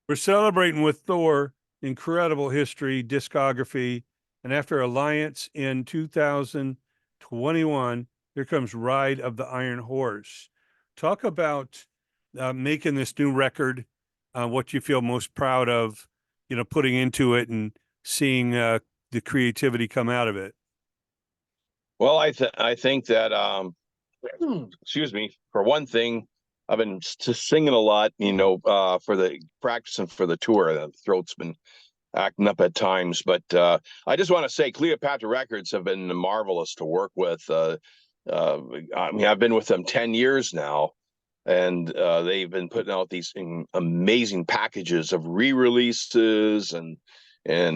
We're celebrating with Thor, incredible history, discography, and after Alliance in 2021, here comes Ride of the Iron Horse. Talk about making this new record, what you feel most proud of, putting into it and seeing the creativity come out of it. Well, I think that excuse me, for one thing, I've been singing a lot, for the practicing for the tour. The throat's been acting up at times, but I just want to say Cleopatra Records have been marvelous to work with. I mean, I've been with them 10 years now, and they've been putting out these amazing packages of re-releases and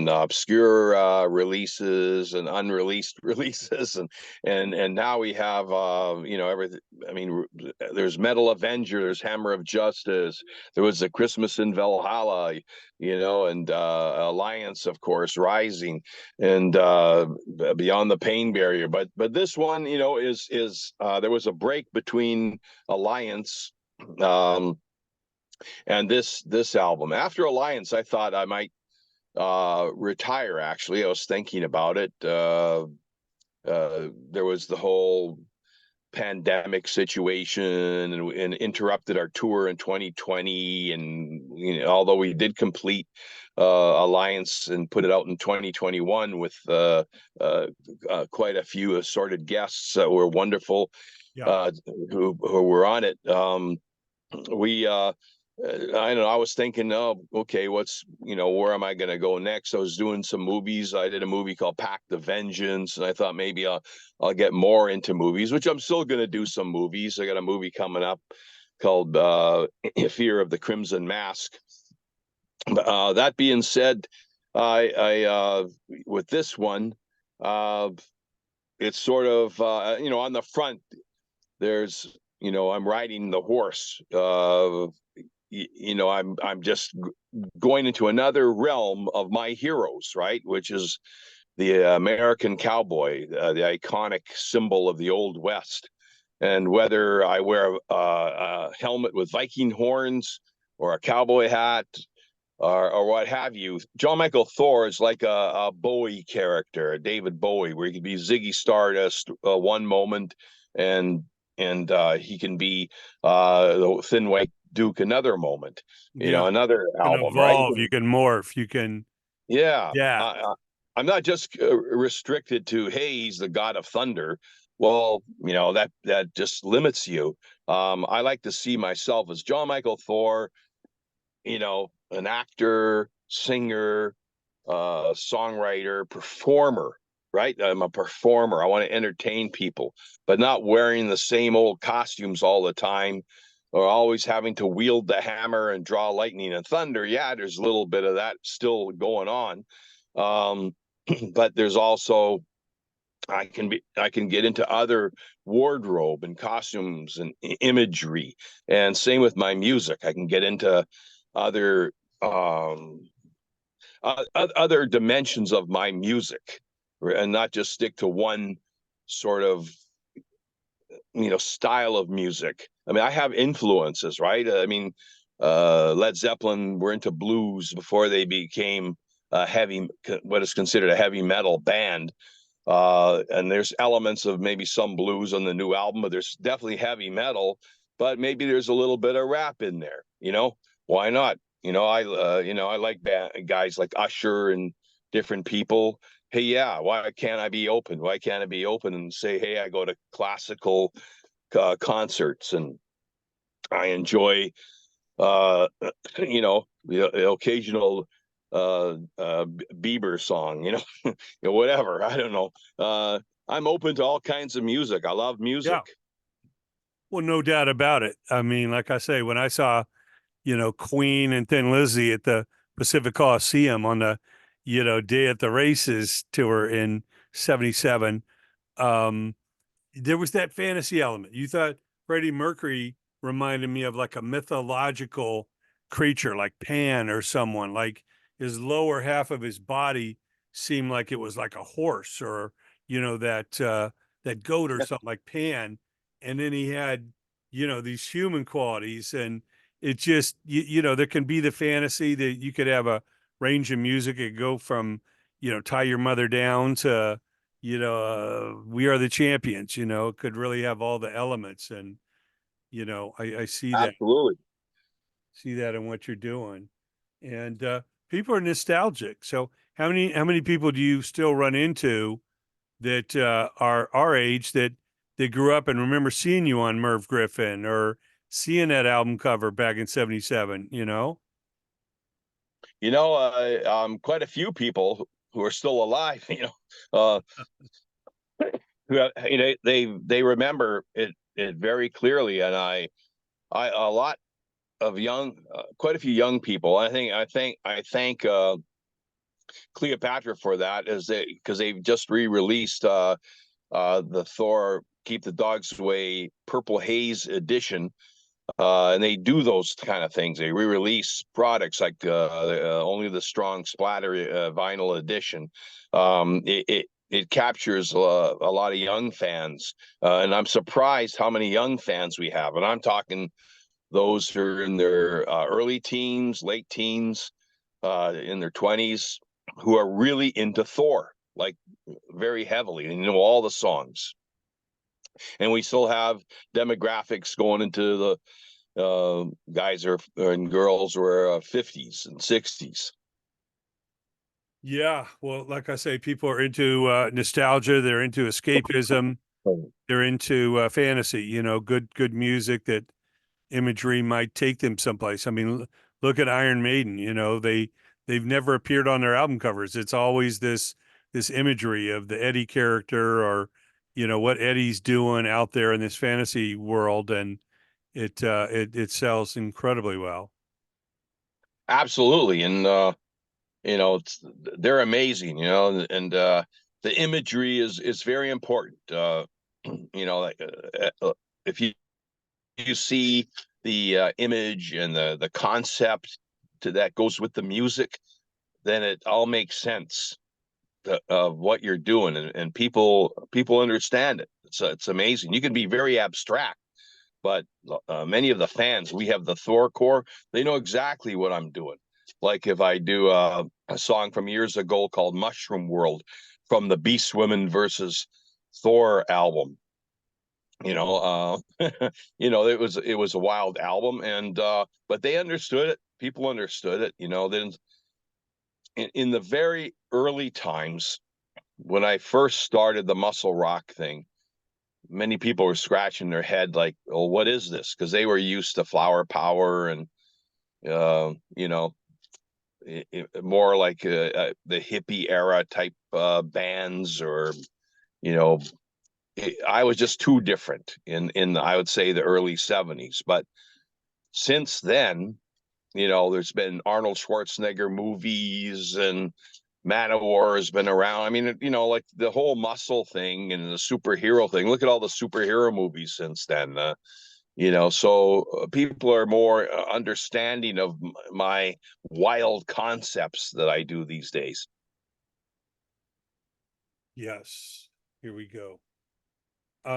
obscure releases and unreleased releases, and now we have everything. I mean, there's Metal Avenger, there's Hammer of Justice, there was the Christmas in Valhalla, and Alliance, of course, Rising, and Beyond the Pain Barrier. But this one, is there was a break between Alliance and this album. After Alliance, I thought I might retire. Actually, I was thinking about it. There was the whole pandemic situation, and interrupted our tour in 2020, and although we did complete Alliance and put it out in 2021 with quite a few assorted guests that were wonderful, Yeah. who were on it. We I don't know. I was thinking, oh, okay, where am I going to go next? I was doing some movies. I did a movie called Pact the Vengeance, and I thought maybe I'll get more into movies, which I'm still going to do some movies. I got a movie coming up called Fear of the Crimson Mask. That being said, I with this one, it's sort of on the front. There's I'm riding the horse. I'm just going into another realm of my heroes, right? Which is the American cowboy, the iconic symbol of the Old West. And whether I wear a helmet with Viking horns or a cowboy hat or what have you, John Michael Thor is like a Bowie character, a David Bowie, where he could be Ziggy Stardust one moment, and he can be the Thin White Duke another moment, Yeah. another You can album, right? evolve, you can morph, you can, Yeah. yeah. I'm not just restricted to, hey, he's the god of thunder. Well, that just limits you. I like to see myself as John Michael Thor, an actor, singer, songwriter, performer, right? I'm a performer. I want to entertain people, but not wearing the same old costumes all the time, or always having to wield the hammer and draw lightning and thunder. Yeah, there's a little bit of that still going on. But there's also, I can get into other wardrobe and costumes and imagery, and same with my music. I can get into other other dimensions of my music, and not just stick to one sort of style of music. I mean, I have influences, right? I mean, Led Zeppelin were into blues before they became what is considered a heavy metal band. And there's elements of maybe some blues on the new album, but there's definitely heavy metal. But maybe there's a little bit of rap in there. Why not? I like guys like Usher and different people. Hey, yeah, why can't I be open? Why can't I be open and say, hey, I go to classical concerts, and I enjoy, the occasional Bieber song, whatever. I don't know. I'm open to all kinds of music. I love music. Yeah. Well, no doubt about it. I mean, like I say, when I saw, Queen and Thin Lizzy at the Pacific Coliseum on the, Day at the Races tour in 77, there was that fantasy element. You thought Freddie Mercury reminded me of like a mythological creature, like Pan or someone. Like his lower half of his body seemed like it was like a horse, or that goat or something like Pan, and then he had these human qualities, and it's just you know there can be the fantasy that you could have a range of music. It go from Tie Your Mother Down to We Are the Champions. It could really have all the elements, and I Absolutely. see that in what you're doing, and people are nostalgic. So how many people do you still run into that are our age that grew up and remember seeing you on Merv Griffin or seeing that album cover back in '77? Quite a few people who are still alive, uh, they remember it very clearly, and I a lot of quite a few young people. I thank Cleopatra for that, is because they've just re-released the Thor Keep the Dogs Away Purple Haze edition, and they do those kind of things. They re-release products like only the strong splatter vinyl edition. It captures a lot of young fans, and I'm surprised how many young fans we have. And I'm talking those who are in their early teens, late teens, in their 20s, who are really into Thor, like very heavily, and all the songs. And we still have demographics going into the guys and girls were 50s and 60s. Yeah, well, like I say, people are into nostalgia. They're into escapism. They're into fantasy. Good music that imagery might take them someplace. I mean, look at Iron Maiden. They've never appeared on their album covers. It's always this imagery of the Eddie character, or what Eddie's doing out there in this fantasy world, and it sells incredibly well. Absolutely. And they're amazing, and the imagery is very important. Like if you see the image and the concept that goes with the music, then it all makes sense of what you're doing, and people understand it. It's amazing. You can be very abstract, but many of the fans, we have the Thor core, they know exactly what I'm doing. Like if I do a song from years ago called Mushroom World from the Beast Women versus Thor album, it was a wild album, and but they understood it. People understood it. Then in the very early times when I first started the muscle rock thing, many people were scratching their head like, "Oh, what is this?" Because they were used to Flower Power and uh, you know more like the hippie era type bands, or you know, I was just too different in I would say the early '70s. But since then, there's been Arnold Schwarzenegger movies, and Manowar has been around. I mean, like the whole muscle thing and the superhero thing. Look at all the superhero movies since then. So people are more understanding of my wild concepts that I do these days. Yes, here we go.